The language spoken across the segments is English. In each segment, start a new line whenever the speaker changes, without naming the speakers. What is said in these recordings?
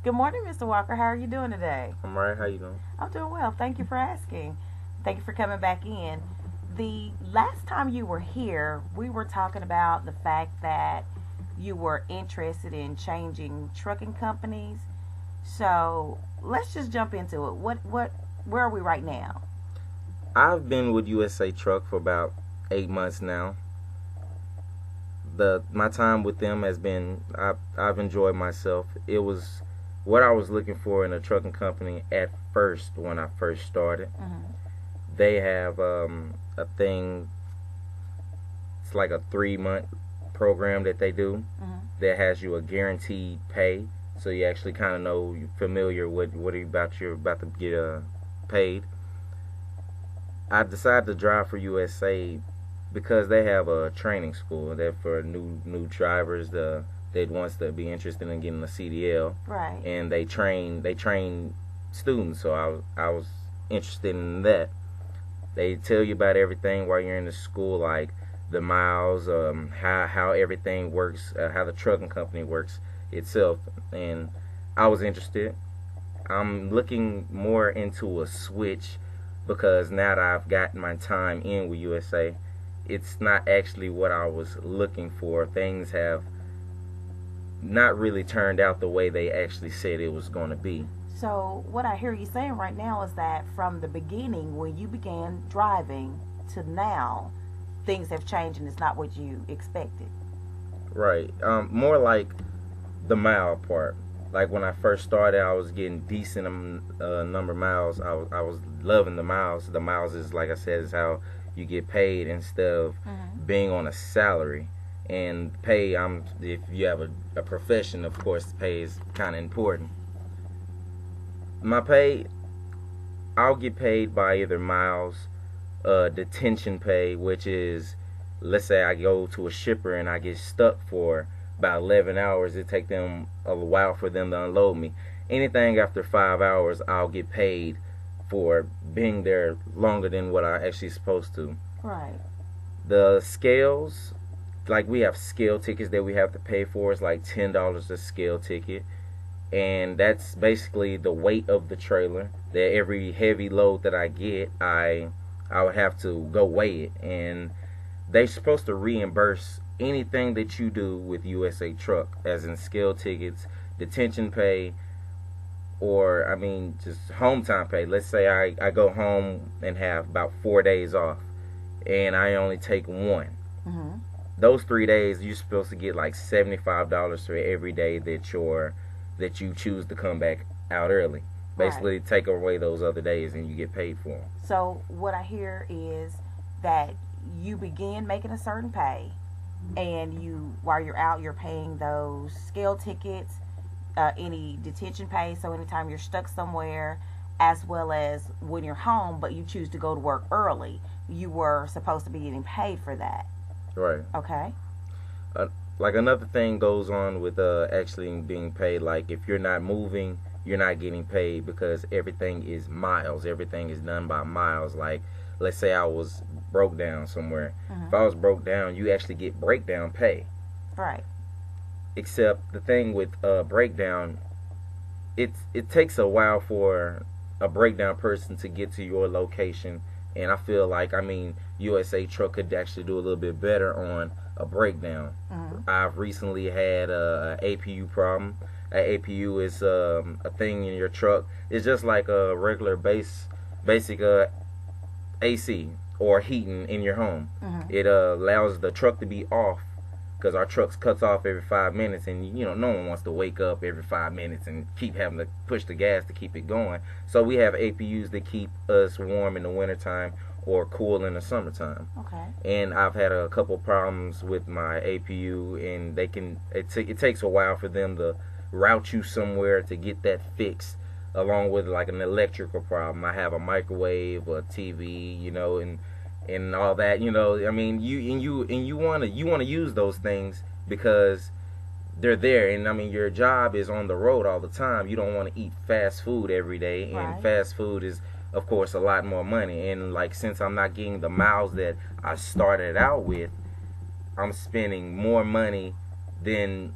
Good morning, Mr. Walker. How are you doing today?
I'm right. How you doing?
I'm doing well. Thank you for asking. Thank you for coming back in. The last time you were here, we were talking about the fact that you were interested in changing trucking companies. So let's just jump into it. Where are we right now?
I've been with USA Truck for about 8 months now. The my time with them has been I've enjoyed myself. It was what I was looking for in a trucking company at first when I first started.
Mm-hmm.
They have a thing. It's like a 3 month program that they do
Mm-hmm.
that has you a guaranteed pay, so you actually kind of know you're familiar with what you're about to get paid. I decided to drive for USA because they have a training school. They're for new drivers. They'd wants to be interested in getting a CDL,
Right.
and they train students. So I was interested in that. They tell you about everything while you're in the school, like the miles, how everything works, how the trucking company works itself, and I was interested. I'm looking more into a switch because now that I've gotten my time in with USA, it's not actually what I was looking for. Things have not really turned out the way they actually said it was going to be.
So what I hear you saying right now is that from the beginning, when you began driving to now, things have changed and it's not what you expected.
Right. More like the mile part. Like when I first started, I was getting decent number of miles. I was loving the miles. The miles is, like I said, is how you get paid instead of
Mm-hmm.
being on a salary. And pay, if you have a profession, of course, pay is kind of important. My pay, I'll get paid by either miles, detention pay, which is, let's say I go to a shipper and I get stuck for about 11 hours. It take them a while for them to unload me. Anything after 5 hours, I'll get paid for being there longer than what I actually supposed to.
Right.
The scales, like we have scale tickets that we have to pay for. It's like $10 a scale ticket, and that's basically the weight of the trailer. That every heavy load that I get, I would have to go weigh it, and they're supposed to reimburse anything that you do with USA Truck, as in scale tickets, detention pay, or I mean just home time pay. Let's say I go home and have about 4 days off, and I only take one.
Mm-hmm.
Those 3 days you're supposed to get like $75 for every day that you choose to come back out early.
Right.
Basically, take away those other days and you get paid for them.
So what I hear is that you begin making a certain pay, and you while you're out, you're paying those scale tickets, any detention pay. So anytime you're stuck somewhere, as well as when you're home, but you choose to go to work early, you were supposed to be getting paid for that.
Right.
Okay.
uh, like another thing goes on with actually being paid. Like if you're not moving, you're not getting paid because everything is miles. Everything is done by miles. Like let's say I was broke down somewhere.
Mm-hmm.
If I was broke down, you actually get breakdown pay.
Right.
Except the thing with breakdown, it takes a while for a breakdown person to get to your location, and I feel like USA Truck could actually do a little bit better on a breakdown.
Mm-hmm.
I've recently had a APU problem. A APU is a thing in your truck. It's just like a regular basic AC or heating in your home.
Mm-hmm.
It allows the truck to be off because our trucks cuts off every 5 minutes, and no one wants to wake up every 5 minutes and keep having to push the gas to keep it going. So we have APUs that keep us warm in the wintertime or cool in the summertime.
Okay.
And I've had a couple problems with my APU, and it takes a while for them to route you somewhere to get that fixed. Along with like an electrical problem, I have a microwave, a TV, and all that. I mean, you wanna use those things because they're there, and I mean your job is on the road all the time. You don't want to eat fast food every day, and
Right.
fast food is of course a lot more money. And like since I'm not getting the miles that I started out with, I'm spending more money than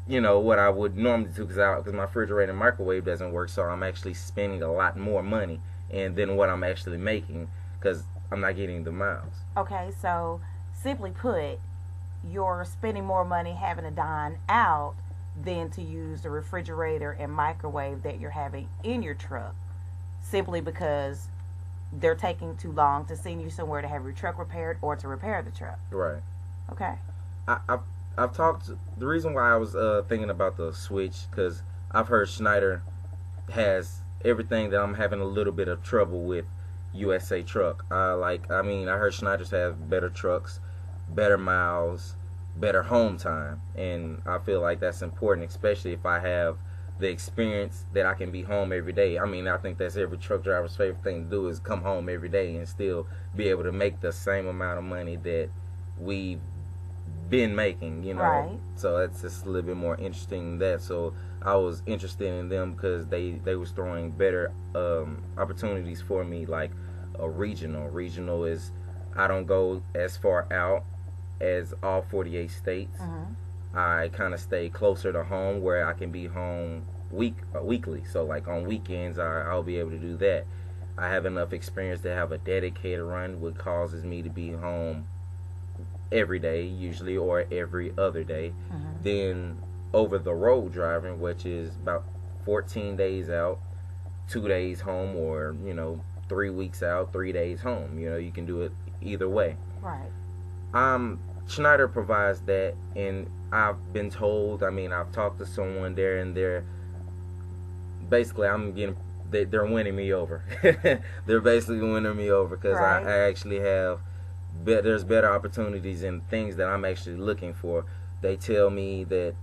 what I would normally do because my refrigerator and microwave doesn't work, so I'm actually spending a lot more money and than what I'm actually making because I'm not getting the miles.
Okay, so simply put, you're spending more money having to dine out than to use the refrigerator and microwave that you're having in your truck, simply because they're taking too long to send you somewhere to have your truck repaired or to repair the truck.
Right.
Okay.
I've talked. The reason why I was thinking about the switch because I've heard Schneider has everything that I'm having a little bit of trouble with USA Truck. I heard Schneider's have better trucks, better miles, better home time, and I feel like that's important, especially if I have the experience that I can be home every day. I mean, I think that's every truck driver's favorite thing to do is come home every day and still be able to make the same amount of money that we've been making.
Right.
So that's just a little bit more interesting than that. So I was interested in them because they was throwing better opportunities for me, like a regional. Regional is I don't go as far out as all 48 states. I kind of stay closer to home where I can be home weekly. So like on weekends, I'll be able to do that. I have enough experience to have a dedicated run, which causes me to be home every day, usually, or every other day. Then over the road driving, which is about 14 days out, 2 days home, or 3 weeks out, 3 days home. You can do it either way.
Right.
Schneider provides that, and I've been told. I mean, I've talked to someone there, and they're basically they're winning me over. They're basically winning me over because
Right.
I actually have there's better opportunities and things that I'm actually looking for. They tell me that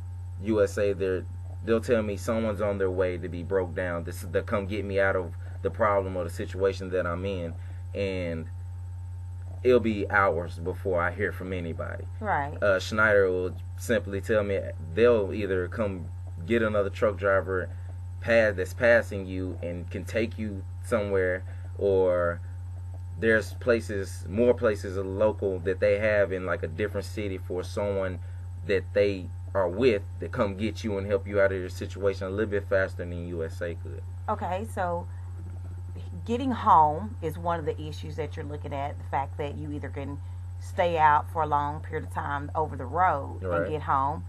USA they'll tell me someone's on their way to be broke down. This is to come get me out of the problem or the situation that I'm in, and it'll be hours before I hear from anybody.
Right.
Schneider will simply tell me they'll either come get another truck driver that's passing you and can take you somewhere, or there's more places local that they have in like a different city for someone that they are with to come get you and help you out of your situation a little bit faster than USA could.
Okay, so getting home is one of the issues that you're looking at. The fact that you either can stay out for a long period of time over the road
Right.
and get home,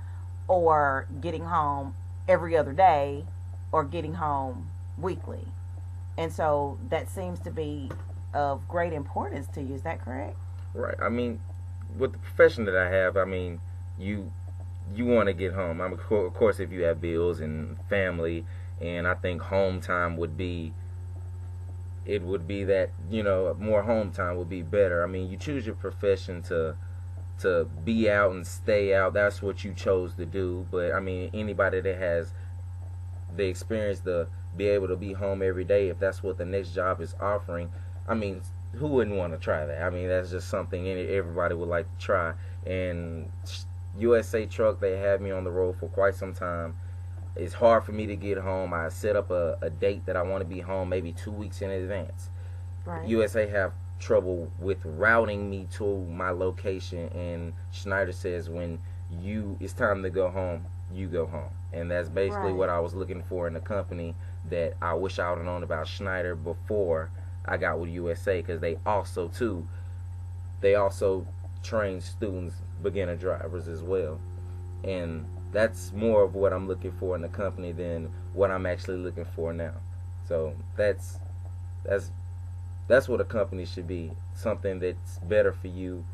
or getting home every other day, or getting home weekly. And so that seems to be of great importance to you. Is that correct?
Right. I mean, with the profession that I have, I mean, you want to get home. Of course, if you have bills and family, and I think home time would be that more home time would be better. I mean, you choose your profession to be out and stay out. That's what you chose to do. But I mean, anybody that has the experience to be able to be home every day, if that's what the next job is offering, I mean, who wouldn't want to try that? I mean, that's just something everybody would like to try. And USA Truck, they had me on the road for quite some time. It's hard for me to get home. I set up a date that I want to be home maybe 2 weeks in advance.
Right.
USA have trouble with routing me to my location, and Schneider says when it's time to go home, you go home. And that's basically
Right.
what I was looking for in a company that I wish I would have known about Schneider before I got with USA, because they also train students, beginner drivers as well. And that's more of what I'm looking for in a company than what I'm actually looking for now. So that's what a company should be. Something that's better for you,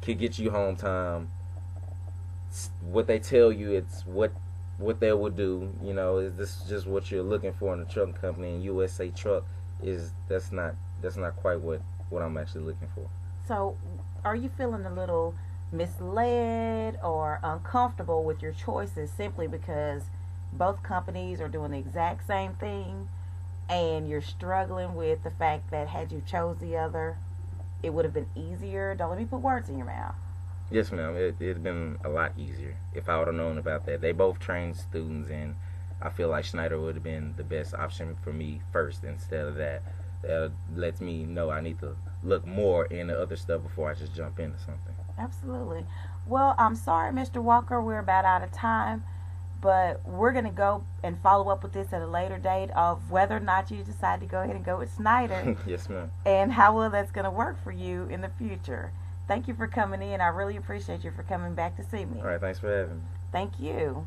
could get you home time. What they tell you, it's what they will do. Is this just what you're looking for in a trucking company? And USA Truck that's not quite what I'm actually looking for.
So, are you feeling a little misled or uncomfortable with your choices simply because both companies are doing the exact same thing, and you're struggling with the fact that had you chose the other, it would have been easier? Don't let me put words in your mouth.
Yes, ma'am. It'd been a lot easier if I would have known about that. They both trained students, and I feel like Schneider would have been the best option for me first instead of that. That lets me know I need to look more into other stuff before I just jump into something.
Absolutely. Well, I'm sorry, Mr. Walker, we're about out of time, but we're going to go and follow up with this at a later date of whether or not you decide to go ahead and go with Snyder
Yes, ma'am.
and how well that's going to work for you in the future. Thank you for coming in. I really appreciate you for coming back to see me.
All right, thanks for having me.
Thank you.